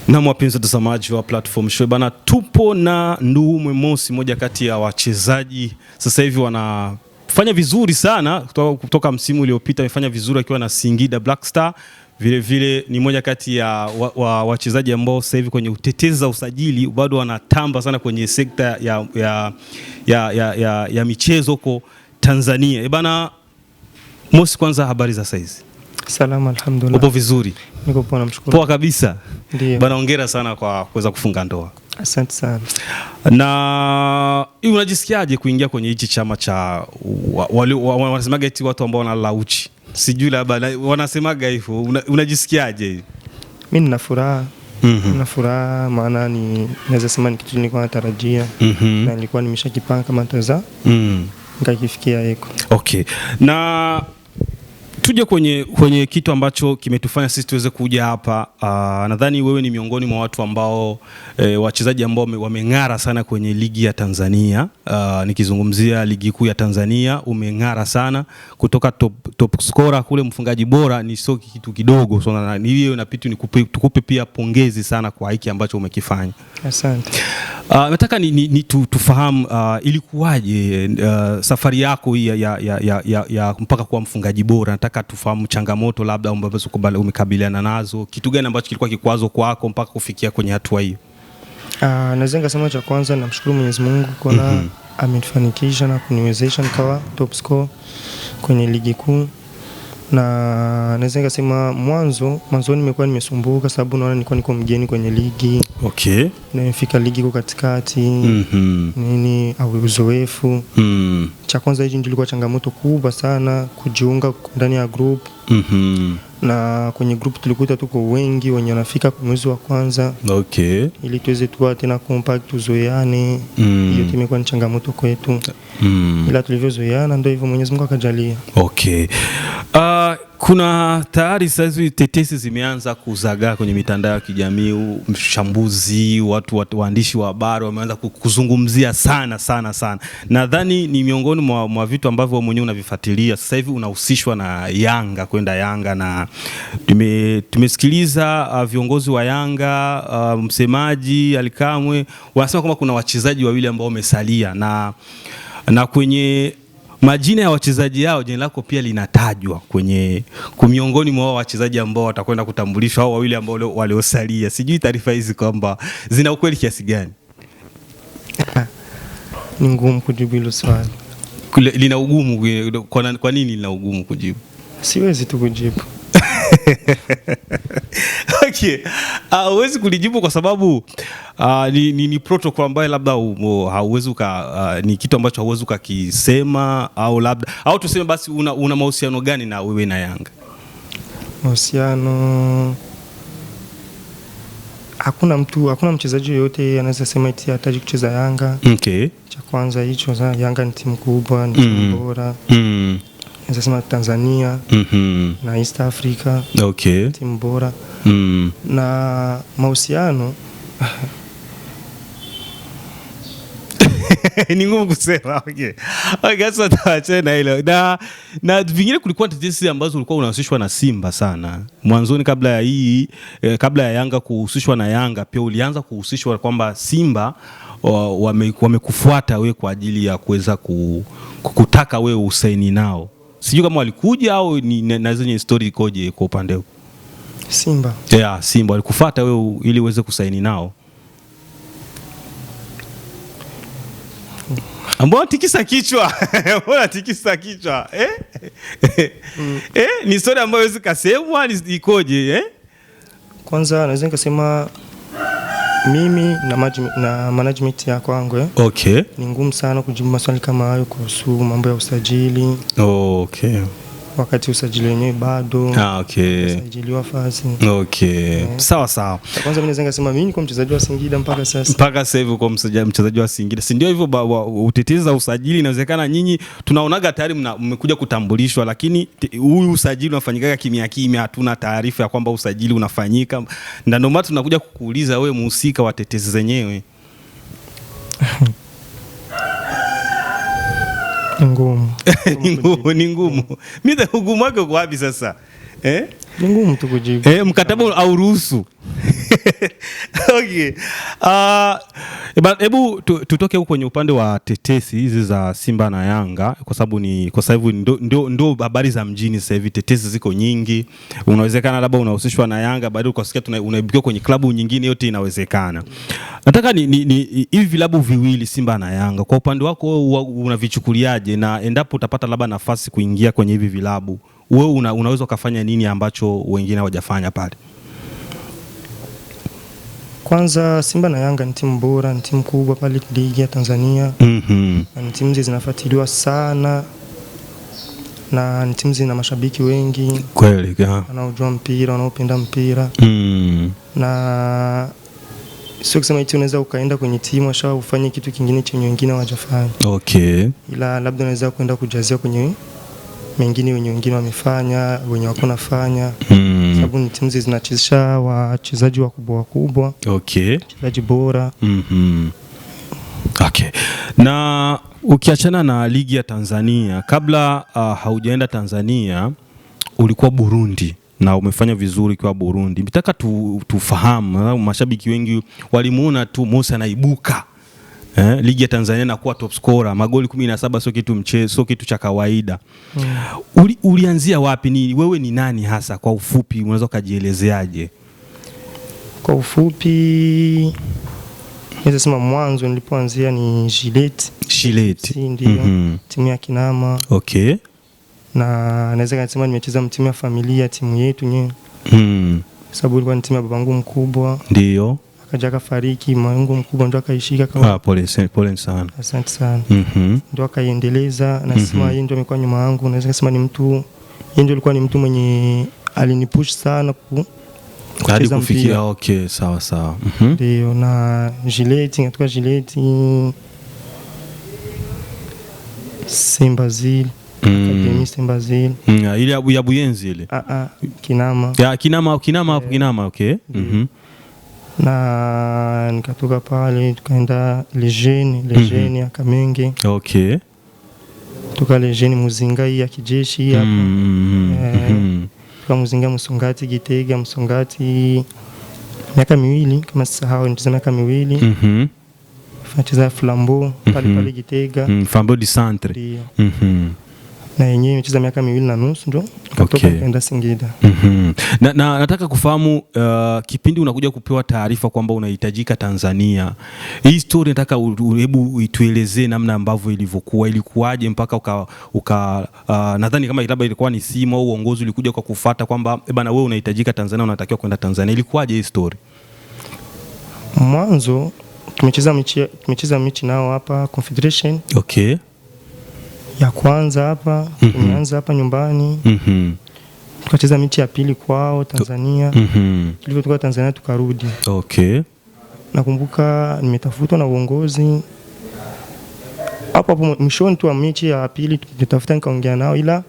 Na wapenzi watazamaji wa Platform Show bana, tupo na Nduhumwe Mosi, moja kati ya wachezaji sasa hivi wanafanya vizuri sana kutoka msimu uliopita. Amefanya vizuri akiwa na Singida Black Star. Vile vile ni moja kati ya wachezaji ambao sasa hivi kwenye utetezi za usajili bado wanatamba sana kwenye sekta ya michezo huko Tanzania. Bana Mosi, kwanza habari za saizi? Salama, alhamdulillah. Upo vizuri? Niko poa, namshukuru. Poa kabisa. Ndio. Bana, hongera sana kwa kuweza kufunga ndoa. Asante sana. Na unajisikiaje kuingia kwenye hichi chama cha wanasemaga eti watu ambao wanalauchi? Sijui labda wanasemaga hivyo. Unajisikiaje? Mimi nina furaha. Nina furaha, maana ni naweza sema ni kitu nilikuwa natarajia na nilikuwa nimeshakipanga kama nitaweza nikakifikia hiko. Okay. Na tuje kwenye kitu ambacho kimetufanya sisi tuweze kuja hapa. Nadhani wewe ni miongoni mwa watu ambao wachezaji ambao wameng'ara sana kwenye ligi ya Tanzania. Nikizungumzia ligi kuu ya Tanzania, umeng'ara sana kutoka top scorer kule, mfungaji bora, ni sio kitu kidogo. So hiyo inapita tukupe pia pongezi sana kwa hiki ambacho umekifanya. Asante. Nataka tufahamu ilikuwaje safari yako hii ya mpaka kuwa mfungaji bora. Nataka tufahamu changamoto labda ambazo umekabiliana nazo, kitu gani ambacho kilikuwa kikwazo kwako mpaka kufikia kwenye hatua hiyo? Naweza ngasema cha kwanza namshukuru Mwenyezi Mungu kwa amenifanikisha na kuniwezesha nikawa top scorer kwenye ligi kuu. Na naweza ngasema mwanzo nimekuwa nimesumbuka sababu naona niko mgeni kwenye ligi. Okay. Nimefika ligi kwa katikati. Nini au uzoefu. Cha kwanza hicho ndilikuwa changamoto kubwa sana kujiunga ndani ya group. Na kwenye group tulikuta tuko wengi wenye wanafika mwezi wa kwanza. Okay. Ili tuweze tuwa tena compact tuzoeane. Hiyo imekuwa ni changamoto kwetu. Ila tulivyozoeana ndio hivyo Mwenyezi Mungu akajalia. Okay. Kuna tayari sasa tetesi zimeanza kuzagaa kwenye mitandao ya kijamii, mshambuzi, waandishi wa habari wameanza kuzungumzia sana. Nadhani ni miongoni mwa vitu ambavyo wewe mwenyewe unavifuatilia. Sasa hivi unahusishwa na Yanga, kwenda Yanga, na tumesikiliza viongozi wa Yanga, msemaji Alikamwe wanasema kwamba kuna wachezaji wawili ambao wamesalia na kwenye majina ya wachezaji hao jina lako pia linatajwa kwenye miongoni mwa wachezaji ambao watakwenda kutambulishwa, hao wawili ambao waliosalia. Sijui taarifa hizi kwamba zina ukweli kiasi gani? Ni ngumu kujibu hilo swali. Lina ugumu. Kwa nini lina ugumu kujibu? Siwezi tu kujibu. Okay. Huwezi kulijibu kwa sababu ni protocol ambayo labda hauwezi ni kitu ambacho hauwezi ukakisema, au tuseme basi una mahusiano gani na wewe na Yanga? Mahusiano, hakuna mchezaji yoyote anaweza sema eti hataji kucheza Yanga. Okay. Cha kwanza hicho, Yanga ni timu kubwa, ni timu bora. Naweza sema Tanzania na East Africa. Okay. Timu bora. Na mahusiano ni ngumu kusema. Okay. Sasa tuache na hilo. Na vingine kulikuwa tetesi ambazo ulikuwa unahusishwa na Simba sana. Mwanzoni kabla ya Yanga kuhusishwa na Yanga, pia ulianza kuhusishwa kwamba Simba wamekufuata wewe kwa ajili ya kuweza kukutaka wewe usaini nao. Sijui kama walikuja au na zenye story ikoje kwa upande wako? Simba. Yeah, Simba walikufuata wewe ili uweze kusaini nao. Ambao tikisa kichwa. Mbona tikisa kichwa? Ni story ambayo haiwezi kusemwa, ikoje? Kwanza naweza nikasema mimi na management ya kwangu. Okay. Ni ngumu sana kujibu maswali kama hayo kuhusu mambo ya usajili. Okay. Wakati usajili wenyewe bado. Okay. Usajiliwa fasi. Okay. Sawa. Kwanza mimi naweza kusema mimi niko mchezaji wa Singida mpaka sasa. Mpaka sasa hivi kwa mchezaji wa Singida. Si ndio hivyo utetezi za usajili, inawezekana nyinyi tunaonaga tayari mmekuja kutambulishwa, lakini huyu usajili unafanyika kimya, hatuna taarifa ya kwamba usajili unafanyika. Ndio maana tunakuja kukuuliza wewe mhusika wa tetezi zenyewe. Ni ngumu. Mimi ugumu wake uko wapi sasa? Ni ngumu tu kujibu. Mkataba au ruhusu? Okay. Hebu tutoke huko kwenye upande wa tetesi hizi za Simba na Yanga, kwa sababu kwa sababu ndio habari za mjini sasa hivi. Tetesi ziko nyingi, unawezekana labda unahusishwa na Yanga, baadaye ukasikia unaibukia kwenye klabu nyingine, yote inawezekana. Nataka hivi vilabu viwili Simba na Yanga, kwa upande wako unavichukuliaje, na endapo utapata labda nafasi kuingia kwenye hivi vilabu, wewe unaweza ukafanya nini ambacho wengine hawajafanya pale? Kwanza Simba na Yanga ni timu bora, ni timu kubwa pale ligi ya Tanzania. Na ni timu zinafuatiliwa sana, na ni timu zina mashabiki wengi kweli, wanaojua mpira, wanaopenda mpira. Na sio kusema eti unaweza ukaenda kwenye timu asha ufanye kitu kingine chenye wengine hawajafanya. Okay. Ila labda unaweza kwenda kujazia kwenye mengine wengine wamefanya, wenye wako nafanya. Sababu ni timu zinachezesha wachezaji wakubwa. Okay. Wachezaji bora. Okay. Na ukiachana na ligi ya Tanzania, kabla haujaenda Tanzania ulikuwa Burundi na umefanya vizuri kwa Burundi. Nataka tufahamu, mashabiki wengi walimuona tu Musa anaibuka ligi ya Tanzania na kuwa top scorer, magoli 17, sio kitu mchezo, sio kitu cha kawaida. Ulianzia wapi? Wewe ni nani hasa kwa ufupi, unaweza kujielezeaje? Kwa ufupi naweza sema mwanzo nilipoanzia ni Gillette. Ndio. Timu ya Kinama. Okay. Na naweza kusema nimecheza timu ya familia, timu yetu nyewe. Sababu ilikuwa ni timu ya babangu mkubwa. Ndio. Akaja akafariki, mamangu mkubwa ndo akaishika kama. Pole sana. Asante sana. Ndo akaiendeleza, na sema yeye ndo amekuwa nyuma yangu. Naweza kusema ni mtu, yeye ndo alikuwa ni mtu mwenye alinipush sana hadi kufikia. Okay, sawa. Ndio. Na Gillette, ngatoka Gillette Simbazil. Akademi Simbazil. Ile ya Buyenzi ile. Kinama. Ya Kinama, okay. Na nikatoka pale tukaenda Legene ya Kamenge. Okay. Tuka Legene Muzinga hii ya kijeshi hapa. Tuka Muzinga Musongati Gitega, Musongati miaka 2 kama sisahau, nicheza miaka 2. Nacheza Flambeau pale Gitega. Flambeau du Centre. Na yenyewe nimecheza miaka 2.5 ndo nikatoka kwenda Singida. Na nataka kufahamu kipindi unakuja kupewa taarifa kwamba unahitajika Tanzania. Hii story nataka hebu ituelezee namna ambavyo ilivyokuwa, ilikuwaje mpaka nadhani kama labda ilikuwa ni simu au uongozi ulikuja kwa kufuata kwamba bana wewe unahitajika Tanzania, unatakiwa kwenda Tanzania. Ilikuwaje hii story? Mwanzo tumecheza mechi nao hapa Confederation. Okay. Ya kwanza hapa, tumeanza hapa nyumbani. Tukacheza mechi ya pili kwao Tanzania. Tulipotoka Tanzania tukarudi. Okay. Nakumbuka nimetafutwa na uongozi. Hapo mwishoni tu wa mechi ya pili tulitafuta, nikaongea nao, ila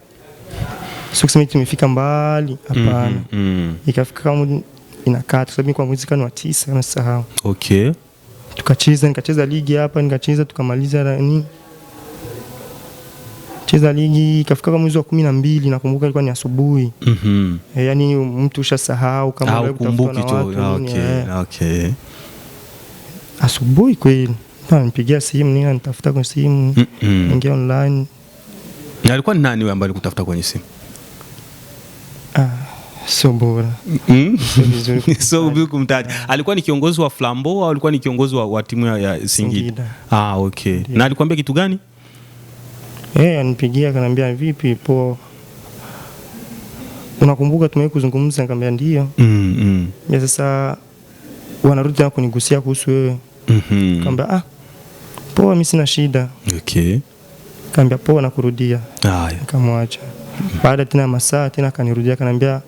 sio kusema tumefika mbali, hapana. Ikafika kama inakata, sababu kwa mwezi wa 9 nasahau. Okay. Nikacheza ligi hapa, tukamaliza cheza ligi, ikafika kama mwezi wa 12, nakumbuka ilikuwa ni asubuhi. Yaani mtu ushasahau kama wewe utafuta na watu. Okay. Asubuhi kweli. Nipigia simu, nitafuta kwa simu, ingia online. Na alikuwa ni nani wewe ambaye alikutafuta kwenye simu? Sio bora. Sio vizuri kumtaja. Alikuwa ni kiongozi wa Flambeau au alikuwa ni kiongozi wa timu ya Singida? Okay. Na alikwambia kitu gani? Anipigia akaniambia vipi po, unakumbuka tumewahi kuzungumza? Nikamwambia ndio. Ya sasa wanarudi tena kunigusia kuhusu wewe. Nikamwambia poa, mimi sina shida. Okay. Nikamwambia poa, nakurudia. Nikamwacha. Baada tena masaa tena akanirudia akaniambia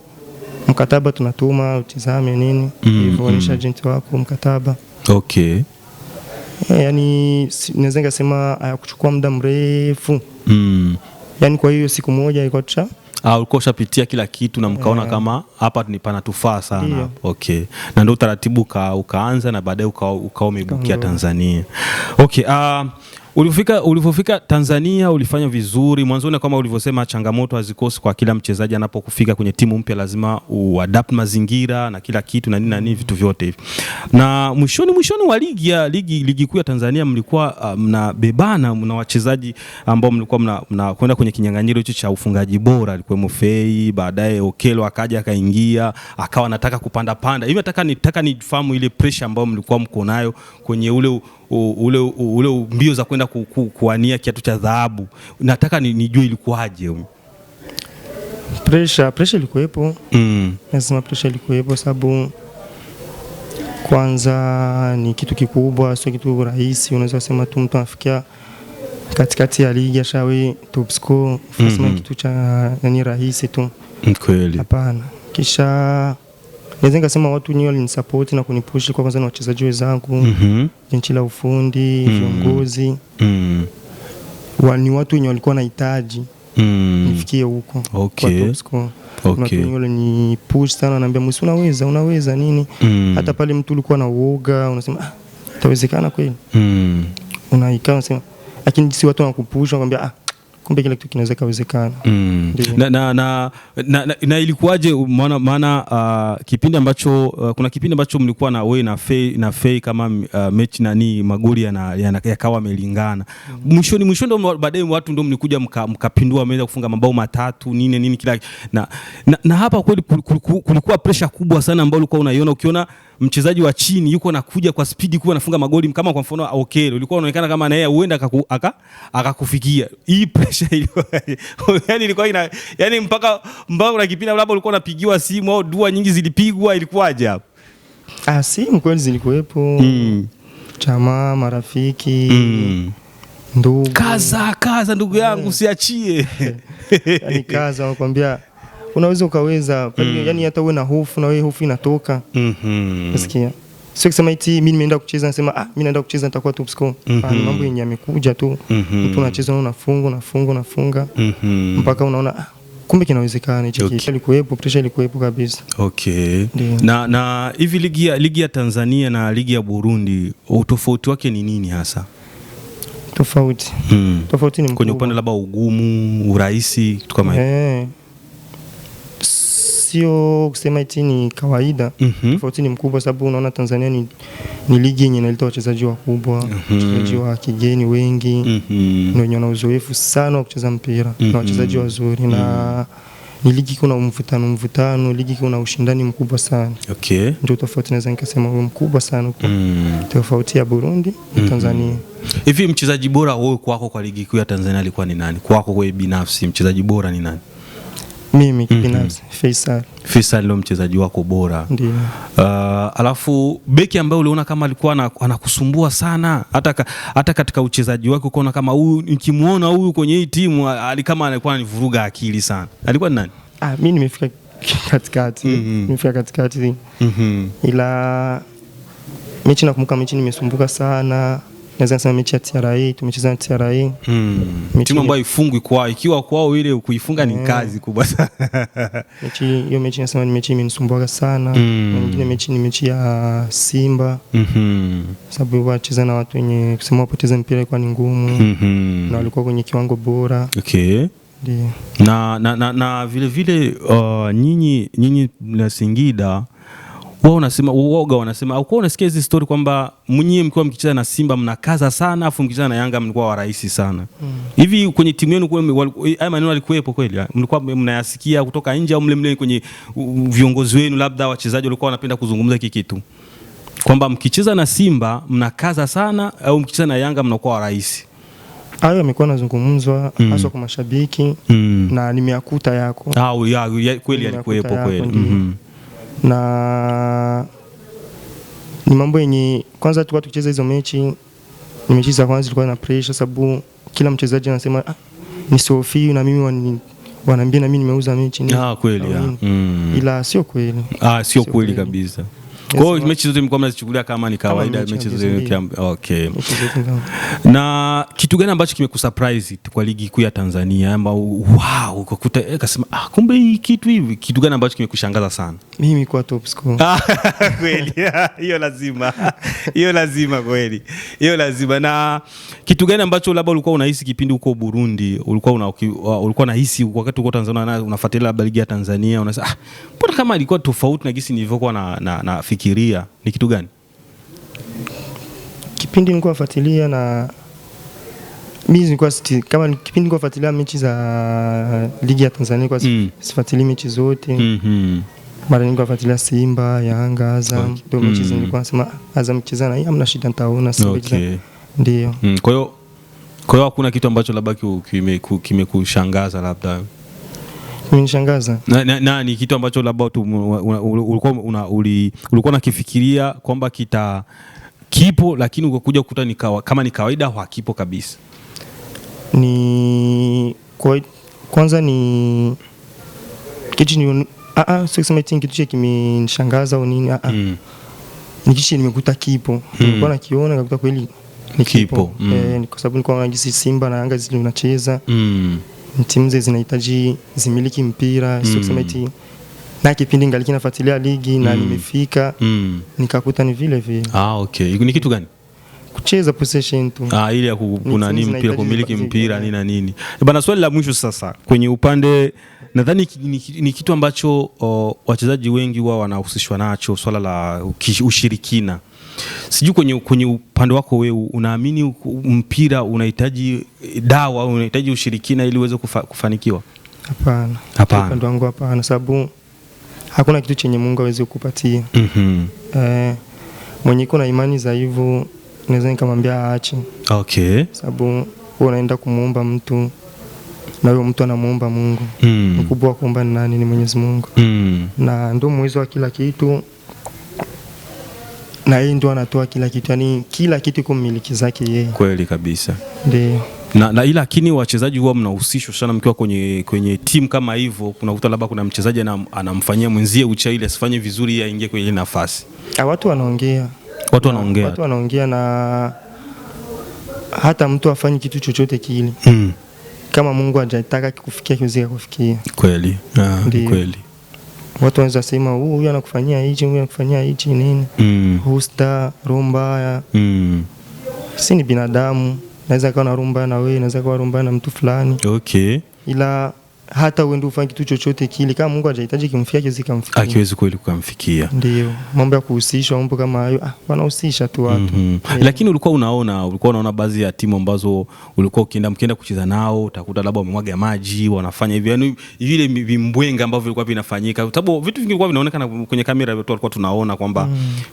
mkataba tunatuma utizame nini, hivyo ni agent wako mkataba. Okay. Yaani naweza ngasema hayakuchukua muda mrefu. Yaani kwa hiyo siku moja ilikuwa ulikuwa ushapitia kila kitu na mkaona kama hapa ni panatufaa sana. Okay. Na ndio utaratibu ukaanza na baadaye ukao umebukia Tanzania. Okay. Ulipofika Tanzania ulifanya vizuri mwanzoni, kama ulivyosema, changamoto hazikosi kwa kila mchezaji anapokufika kwenye timu mpya, lazima uadapt mazingira na kila kitu na nini vitu vyote hivi. Na mwishoni wa ligi kuu ya Tanzania mlikuwa mnabebana, mna wachezaji ambao mlikuwa mnakwenda kwenye kinyang'anyiro hicho cha ufungaji bora, alikuwa Fei, baadaye Okelo akaja akaingia akawa anataka kupanda hivi. Nataka nifahamu ile pressure ambayo mlikuwa mko nayo kwenye ule mbio za kwenda kuania kiatu cha dhahabu. Nataka nijue ilikuwaje. Pressure ilikuwepo. Nasema pressure ilikuwepo sababu kwanza ni kitu kikubwa, sio kitu rahisi. Unaweza kusema tu mtu anafikia katikati ya ligi ashawe top score, fasima kitu cha nani rahisi tu. Kweli. Hapana. Kisha naweza nikasema watu wenyewe walinisupport na kunipush, kwa kwanza na wachezaji wenzangu, benchi la ufundi, viongozi. Ni watu wenyewe walikuwa wanahitaji nifikie huko. Okay. Kwa top score. Watu wenyewe walinipush sana, wananiambia Musi unaweza nini. Hata pale mtu ulikuwa na uoga, unasema itawezekana kweli. Unaikaa unasema, lakini si watu wanakupush wanakuambia kumbe kile kitu kinaweza kawezekana. Na ilikuwaje? Maana kipindi ambacho kuna kipindi ambacho mlikuwa na wewe na Fei kama mechi magoli yakawa yamelingana. Mwishoni ndo baadaye watu ndo mlikuja mkapindua, meza kufunga mabao 3 nini kila na hapa kweli kulikuwa pressure kubwa sana ambayo ulikuwa unaiona, ukiona mchezaji wa chini yuko anakuja kwa speed kubwa anafunga magoli, kama kwa mfano Okelo, ulikuwa unaonekana kama na yeye huenda akakufikia. Hii pressure ilikuwa yani ilikuwa yani mpaka kuna kipindi labda ulikuwa unapigiwa simu au dua nyingi zilipigwa, ilikuwaje hapo? Simu kweli zilikuwepo. Chama, marafiki, ndugu. Kaza ndugu yangu, usiachie. Yani kaza, wanakuambia unaweza ukaweza. Yani hata uwe na hofu na wewe hofu inatoka. Nasikia. Sio kusema eti mimi nimeenda kucheza nasema mimi naenda kucheza nitakuwa top score. Mambo yenyewe yamekuja tu. Mtu anacheza unafunga mpaka unaona kumbe kinawezekana hicho kitu. Ilikuwepo, pressure ilikuwepo kabisa. Okay. Na hivi ligi ya Tanzania na ligi ya Burundi, utofauti wake ni nini hasa? Tofauti ni mkubwa. Kwenye upande labda ugumu, urahisi, kitu kama hiyo. Sio kusema eti ni kawaida. Tofauti ni mkubwa sababu unaona Tanzania ni ligi yenye inaleta wachezaji wakubwa, wachezaji wa kigeni wengi, na wenye wana uzoefu sana wa kucheza mpira, na wachezaji wazuri, na ni ligi kuna mvutano, ligi kuna ushindani mkubwa sana. Okay. Ndio tofauti naweza nikasema huo mkubwa sana kwa tofauti ya Burundi na Tanzania. Hivi mchezaji bora wewe kwako kwa ligi kuu ya Tanzania alikuwa ni nani? Kwako wewe binafsi mchezaji bora ni nani? Mimi binafsi Faisal ndio mchezaji wako bora. Ndio. Alafu beki ambaye uliona kama alikuwa anakusumbua sana hata katika uchezaji wake ukaona kama huyu nikimuona huyu kwenye hii timu kama alikuwa ananivuruga akili sana, alikuwa ni nani? Mimi nimefika katikati. Ila mechi nakumbuka mechi nimesumbuka sana. Naweza kusema mechi ya TRA, tumecheza na TRA. Timu ambayo ifungwi ikiwa kwao ile kuifunga ni kazi kubwa sana. Hiyo mechi nasema ni mechi imenisumbua sana. Nyingine mechi ni mechi ya Simba. Sababu wacheza na watu wenye kusema wapoteza mpira ilikuwa ni ngumu. Na walikuwa kwenye kiwango bora. Okay. Ndio. Na vile nyinyi na Singida wanasema au unasikia hizo story kwamba mwenyewe mkiwa mkicheza na Simba mnakaza sana, afu mkicheza na Yanga mlikuwa warahisi sana. Hivi kwenye timu yenu haya maneno yalikuwepo kweli? Mlikuwa mnayasikia kutoka nje au mle kwenye viongozi wenu, labda wachezaji walikuwa wanapenda kuzungumza hiki kitu kwamba mkicheza na Simba mnakaza sana au mkicheza na Yanga mnakuwa warahisi? Hayo yamekuwa nazungumzwa hasa kwa mashabiki na nimeyakuta yako. Kweli yalikuwepo kweli. Na ni mambo yenye kwanza tulikuwa tukicheza hizo mechi, ni mechi za kwanza zilikuwa na pressure sababu kila mchezaji anasema ni Sophie na mimi wanaambia na mimi nimeuza mechi. Kweli. Ila sio kweli. Sio kweli kabisa. Kwa hiyo mechi zote mlikuwa mnazichukulia kama ni kawaida, mechi zote. Okay. Na kitu gani ambacho kimekusurprise kwa ligi kuu ya Tanzania ama wow ukakuta akasema kumbe hii kitu hivi? Kitu gani ambacho kimekushangaza sana? Mimi kwa top score. Kweli. Hiyo lazima. Hiyo lazima kweli. Hiyo lazima. Na kitu gani ambacho labda ulikuwa unahisi kipindi huko Burundi, ulikuwa unahisi wakati uko Tanzania unafuatilia labda ligi ya Tanzania unasema mbona kama ilikuwa tofauti na gisi nilivyokuwa na fikiria, ni kitu gani? Kipindi nilikuwa nafuatilia na mimi nilikuwa kama kipindi nilikuwa nafuatilia mechi za ligi ya Tanzania kwa sifuatilia mechi zote. Mara nyingi nafuatilia Simba, Yanga, Azam, ndio mechi nilikuwa nasema Azam mcheza na hamna shida nitaona Simba. Ndio. Kwa hiyo hakuna kitu ambacho labda kimekushangaza labda? Kimenishangaza. Na ni kitu ambacho labda ulikuwa unakifikiria kwamba kipo lakini ukakuja kukuta kama ni kawaida hakipo kabisa? Kwanza ni kitu ni sio kusema kitu cha kimenishangaza au nini. Ni kitu nimekuta kipo. Nilikuwa nakiona nikakuta kweli ni kipo. Kwa sababu nilikuwa naangalia Simba na Yanga zinacheza. Timu zinahitaji zimiliki mpira, sio kusema eti na kipindi ngaliki nafuatilia ligi na nimefika nikakuta ni vile vile. Okay. Ni kitu gani? Kucheza possession tu. Ile ya kuna nini mpira, kumiliki mpira nini na nini. Bana, swali la mwisho sasa kwenye upande nadhani ni kitu ambacho wachezaji wengi wao wanahusishwa nacho, swala la ushirikina. Sijui kwenye upande wako wewe unaamini mpira unahitaji dawa au unahitaji ushirikina ili uweze kufanikiwa? Hapana. Upande wangu hapana, sababu hakuna kitu chenye Mungu hawezi kukupatia. Mwenye kuna imani za hivyo naweza nikamwambia aache. Okay. Sababu wewe unaenda kumuomba mtu na huyo mtu anamuomba Mungu. Mkubwa wa kuomba ni nani? Ni Mwenyezi Mungu. Na ndio muweza wa kila kitu. Na yeye ndio anatoa kila kitu, yani kila kitu kwa mmiliki zake yeye. Kweli kabisa. Ndio. Na ila lakini wachezaji huwa mnahusishwa sana mkiwa kwenye timu kama hivyo, kunakuta labda kuna mchezaji anamfanyia mwenzie ucha ile asifanye vizuri aingie kwenye ile nafasi. Watu wanaongea. Watu wanaongea na hata mtu afanye kitu chochote kile. Kama Mungu hajataka kikufikia kiweze kufikia. Kweli. Kweli. Watu wanaweza sema huyu anakufanyia hichi, huyu anakufanyia hichi nini? Husta, rumba. Si ni binadamu. Naweza kuwa na rumba na wewe, naweza kuwa rumba na mtu fulani. Okay. Ila hata uende ufanye kitu chochote kile, kama Mungu hajahitaji kimfikia kiweze kumfikia. Akiwezi kweli kumfikia. Ndio. Mambo ya kuhusishwa, mambo kama hayo, wanahusisha tu watu. Lakini ulikuwa unaona baadhi ya timu ambazo ulikuwa mkienda kucheza nao, utakuta labda wamemwaga maji, wanafanya hivi, yani vile vimbwenga ambavyo vilikuwa vinafanyika. Sababu vitu vingi vilikuwa vinaonekana kwenye kamera, watu walikuwa tunaona kwamba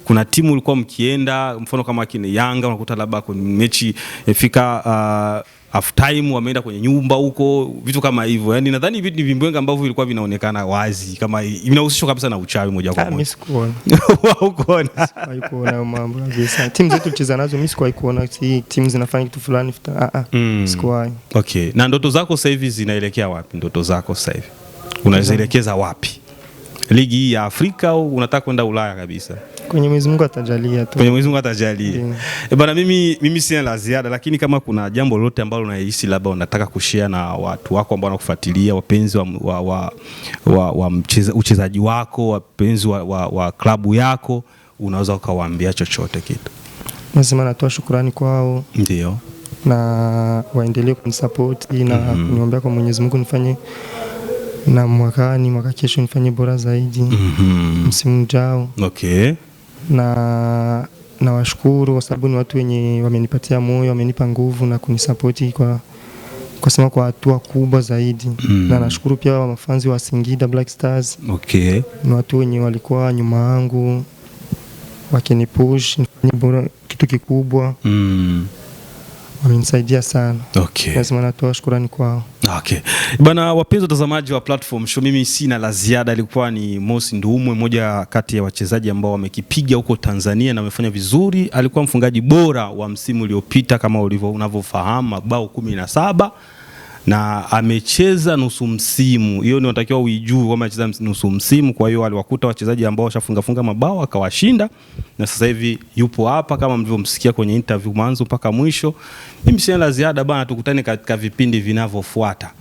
kuna timu ulikuwa mkienda, mfano kama kina Yanga, unakuta labda kwenye mechi ifika half time wameenda kwenye nyumba huko, vitu kama hivyo. Yani nadhani vitu ni vimbwenga ambavyo vilikuwa vinaonekana wazi kama vinahusishwa kabisa na uchawi moja kwa moja. Mimi sikuona. Ukoona? Sikuona mambo kabisa. Timu zetu tulicheza nazo mimi sikuwahi kuona timu zinafanya kitu fulani. Sikuwahi. Okay. Na ndoto zako sasa hivi zinaelekea wapi? Ndoto zako sasa hivi unazielekeza wapi? Ligi hii ya Afrika au unataka kwenda Ulaya kabisa? Kwenye Mwenyezi Mungu atajalia tu. Kwenye Mwenyezi Mungu atajalia. Bana, mimi sina la ziada, lakini kama kuna jambo lolote ambalo unahisi labda unataka kushare na watu wako ambao wanakufuatilia, wapenzi wa uchezaji wako, wapenzi wa klabu yako, unaweza ukawaambia chochote kitu. Nasema natoa shukrani kwao. Ndio. Na waendelee kunisupport na niombea kwa Mwenyezi Mungu nifanye na mwaka kesho nifanye bora zaidi. Msimu ujao. Okay. Na washukuru kwa sababu ni watu wenye wamenipatia moyo, wamenipa nguvu na kunisapoti kwa sema kwa hatua kubwa zaidi. Na nashukuru pia wa mafanzi wa Singida Black Stars. Okay. Ni watu wenye walikuwa nyuma yangu wakinipush nifanye bora kitu kikubwa. Wamenisaidia sana. Okay. Lazima natoa shukrani kwao. Okay. Bana, wapenzi watazamaji wa Platform Show, mimi sina la ziada. Ilikuwa ni Mosi Ndumwe, mmoja kati ya wachezaji ambao wamekipiga huko Tanzania na wamefanya vizuri. Alikuwa mfungaji bora wa msimu uliopita kama unavyofahamu, mabao 17. na amecheza nusu msimu. Hiyo ni unatakiwa uijue kwamba amecheza nusu msimu. Kwa hiyo aliwakuta wachezaji ambao washafunga mabao akawashinda, na sasa hivi yupo hapa kama mlivyomsikia kwenye interview mwanzo mpaka mwisho. Mimi sina la ziada bana, tukutane katika vipindi vinavyofuata.